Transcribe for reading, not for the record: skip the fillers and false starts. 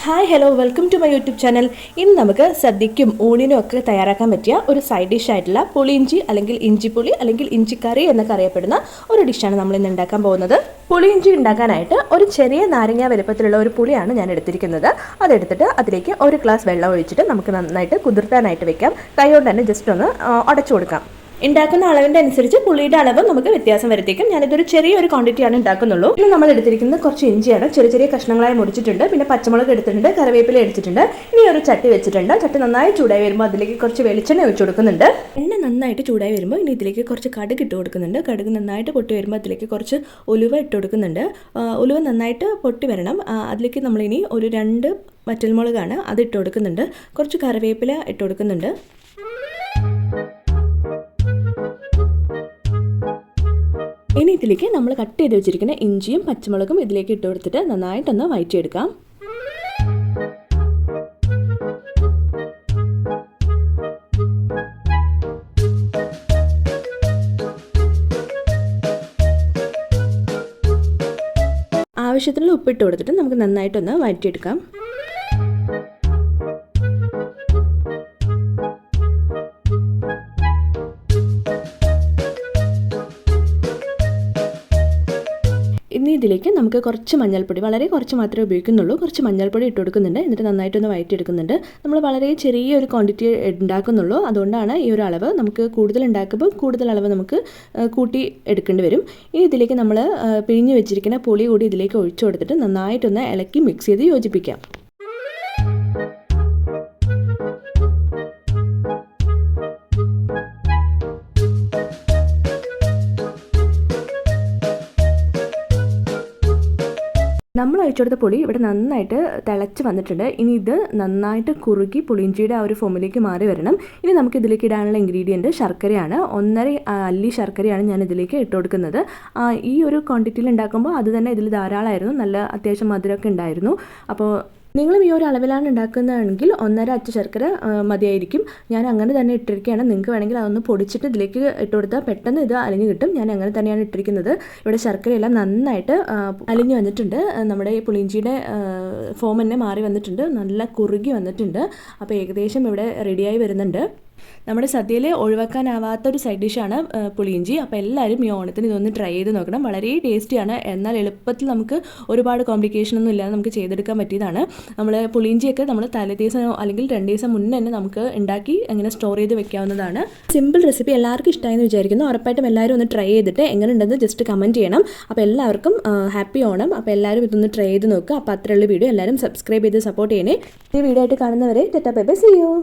Hi hello welcome to my YouTube channel. ഇന്ന് നമുക്ക് സദ്യയ്ക്കും ഊണിനും ഒക്കെ തയ്യാറാക്കാൻ പറ്റിയ ഒരു സൈഡ് ഡിഷ് ആയിട്ടുള്ള പുളിയിഞ്ചി അല്ലെങ്കിൽ ഇഞ്ചിപ്പുളി അല്ലെങ്കിൽ ഇഞ്ചിക്കറി എന്നൊക്കെ അറിയപ്പെടുന്ന ഒരു ഡിഷാണ് നമ്മൾ ഇന്ന് ഉണ്ടാക്കാൻ പോകുന്നത്. പുളിയിഞ്ചി ഉണ്ടാക്കാനായിട്ട് ഒരു ചെറിയ നാരങ്ങ വലുപ്പത്തിലുള്ള ഒരു പുളിയാണ് ഞാൻ എടുത്തിരിക്കുന്നത്. അതെടുത്തിട്ട് അതിലേക്ക് ഒരു ഗ്ലാസ് വെള്ളം ഒഴിച്ചിട്ട് നമുക്ക് നന്നായിട്ട് കുതിർത്താനായിട്ട് വെക്കാം. കൈകൊണ്ട് തന്നെ ജസ്റ്റ് ഒന്ന് ഉടച്ചു കൊടുക്കാം. ഉണ്ടാക്കുന്ന അളവിൻ്റെ അനുസരിച്ച് പുളിയുടെ അളവ് നമുക്ക് വ്യത്യാസം വരുത്തിക്കും. ഞാനിതൊരു ചെറിയൊരു ക്വാണ്ടിറ്റിയാണ് ഉണ്ടാക്കുന്നുള്ളൂ. ഇന്ന് നമ്മൾ എടുത്തിരിക്കുന്നത് കുറച്ച് ഇഞ്ചിയാണ്, ചെറിയ ചെറിയ കഷ്ണങ്ങളായി മുറിച്ചിട്ടുണ്ട്. പിന്നെ പച്ചമുളക് എടുത്തിട്ടുണ്ട്, കറിവേപ്പില എടുത്തിട്ടുണ്ട്. ഇനി ഒരു ചട്ടി വെച്ചിട്ടുണ്ട്. ചട്ടി നന്നായി ചൂടായി വരുമ്പോൾ അതിലേക്ക് കുറച്ച് വെളിച്ചെണ്ണ ഒഴിച്ചു കൊടുക്കുന്നുണ്ട്. എണ്ണ നന്നായിട്ട് ചൂടായി വരുമ്പോൾ ഇനി ഇതിലേക്ക് കുറച്ച് കടുക് ഇട്ട് കൊടുക്കുന്നുണ്ട്. കടുക് നന്നായിട്ട് പൊട്ടി വരുമ്പോൾ അതിലേക്ക് കുറച്ച് ഉലുവ ഇട്ട് കൊടുക്കുന്നുണ്ട്. ഉലുവ നന്നായിട്ട് പൊട്ടി വരണം. അതിലേക്ക് നമ്മളിനി ഒരു 2 വറ്റൽമുളകാണ് അത് ഇട്ട് കൊടുക്കുന്നുണ്ട്. കുറച്ച് കറിവേപ്പില ഇട്ട് കൊടുക്കുന്നുണ്ട്. ഇനി ഇതിലേക്ക് നമ്മൾ കട്ട് ചെയ്ത് വെച്ചിരിക്കുന്ന ഇഞ്ചിയും പച്ചമുളകും ഇതിലേക്ക് ഇട്ട് കൊടുത്തിട്ട് നന്നായിട്ടൊന്ന് വഴറ്റിയെടുക്കാം. ആവശ്യത്തിനുള്ള ഉപ്പിട്ട് കൊടുത്തിട്ട് നമുക്ക് നന്നായിട്ടൊന്ന് വഴറ്റിയെടുക്കാം. ഇനി ഇതിലേക്ക് നമുക്ക് കുറച്ച് മഞ്ഞൾപ്പൊടി, വളരെ കുറച്ച് മാത്രമേ ഉപയോഗിക്കുന്നുള്ളൂ, കുറച്ച് മഞ്ഞൾപ്പൊടി ഇട്ട് കൊടുക്കുന്നുണ്ട്. എന്നിട്ട് നന്നായിട്ടൊന്ന് വഴറ്റിയെടുക്കുന്നുണ്ട്. നമ്മൾ വളരെ ചെറിയൊരു ക്വാണ്ടിറ്റി ഉണ്ടാക്കുന്നുള്ളൂ, അതുകൊണ്ടാണ് ഈ ഒരു അളവ്. നമുക്ക് കൂടുതൽ ഉണ്ടാക്കുമ്പോൾ കൂടുതൽ അളവ് നമുക്ക് കൂട്ടി എടുക്കേണ്ടി വരും. ഇനി ഇതിലേക്ക് നമ്മൾ പിഴിഞ്ഞ് വെച്ചിരിക്കുന്ന പുളി കൂടി ഇതിലേക്ക് ഒഴിച്ചു കൊടുത്തിട്ട് നന്നായിട്ടൊന്ന് ഇളക്കി മിക്സ് ചെയ്ത് യോജിപ്പിക്കാം. നമ്മൾ ഒഴിച്ചെടുത്ത പുളി ഇവിടെ നന്നായിട്ട് തിളച്ച് വന്നിട്ടുണ്ട്. ഇനി ഇത് നന്നായിട്ട് കുറുകി പുളിയിഞ്ചിയുടെ ആ ഒരു ഫോമിലേക്ക് മാറി വരണം. ഇനി നമുക്ക് ഇതിലേക്ക് ഇടാനുള്ള ഇൻഗ്രീഡിയൻറ്റ് ശർക്കരയാണ്. 1.5 അല്ലി ശർക്കരയാണ് ഞാൻ ഇതിലേക്ക് ഇട്ട് കൊടുക്കുന്നത്. ഈ ഒരു ക്വാണ്ടിറ്റിയിൽ ഉണ്ടാക്കുമ്പോൾ അത് തന്നെ ഇതിൽ ധാരാളമായിരുന്നു, നല്ല അത്യാവശ്യം മധുരമൊക്കെ ഉണ്ടായിരുന്നു. അപ്പോൾ നിങ്ങളും ഈ ഒരു അളവിലാണ് ഉണ്ടാക്കുന്നതെങ്കിൽ 1.5 അച്ച് ശർക്കര മതിയായിരിക്കും. ഞാൻ അങ്ങനെ തന്നെ ഇട്ടിരിക്കുകയാണ്. നിങ്ങൾക്ക് വേണമെങ്കിൽ അതൊന്ന് പൊടിച്ചിട്ട് ഇതിലേക്ക് ഇട്ട് കൊടുത്താൽ പെട്ടെന്ന് ഇത് അലിഞ്ഞ് കിട്ടും. ഞാൻ അങ്ങനെ തന്നെയാണ് ഇട്ടിരിക്കുന്നത്. ഇവിടെ ശർക്കരയെല്ലാം നന്നായിട്ട് അലിഞ്ഞ് വന്നിട്ടുണ്ട്. നമ്മുടെ ഈ പുളിയിഞ്ചിയുടെ ഫോം തന്നെ മാറി വന്നിട്ടുണ്ട്, നല്ല കുറുകി വന്നിട്ടുണ്ട്. അപ്പോൾ ഏകദേശം ഇവിടെ റെഡിയായി വരുന്നുണ്ട്. നമ്മുടെ സദ്യയിൽ ഒഴിവാക്കാനാവാത്തൊരു സൈഡ് ഡിഷാണ് പുളിയിഞ്ചി. അപ്പോൾ എല്ലാവരും ഈ ഓണത്തിന് ഇതൊന്ന് ട്രൈ ചെയ്ത് നോക്കണം. വളരെ ടേസ്റ്റിയാണ്, എന്നാൽ എളുപ്പത്തിൽ നമുക്ക് ഒരുപാട് കോംപ്ലിക്കേഷനൊന്നും ഇല്ലാതെ നമുക്ക് ചെയ്തെടുക്കാൻ പറ്റിയതാണ്. നമ്മൾ പുളിയിഞ്ചിയൊക്കെ നമ്മൾ തലേദിവസം അല്ലെങ്കിൽ 2 ദിവസം മുന്നേ തന്നെ നമുക്ക് ഉണ്ടാക്കി അങ്ങനെ സ്റ്റോർ ചെയ്ത് വെക്കാവുന്നതാണ്. സിമ്പിൾ റെസിപ്പി എല്ലാവർക്കും ഇഷ്ടമായെന്ന് വിചാരിക്കുന്നു. ഉറപ്പായിട്ടും എല്ലാവരും ഒന്ന് ട്രൈ ചെയ്തിട്ട് എങ്ങനെ ഉണ്ടെന്ന് ജസ്റ്റ് കമൻറ്റ് ചെയ്യണം. അപ്പോൾ എല്ലാവർക്കും ഹാപ്പി ഓണം. അപ്പോൾ എല്ലാവരും ഇതൊന്ന് ട്രൈ ചെയ്ത് നോക്കുക. അപ്പോൾ അത്രയുള്ള വീഡിയോ എല്ലാവരും സബ്സ്ക്രൈബ് ചെയ്ത് സപ്പോർട്ട് ചെയ്യണേ. ഈ വീഡിയോ ആയിട്ട് കാണുന്നവരെ tata bye bye, see U.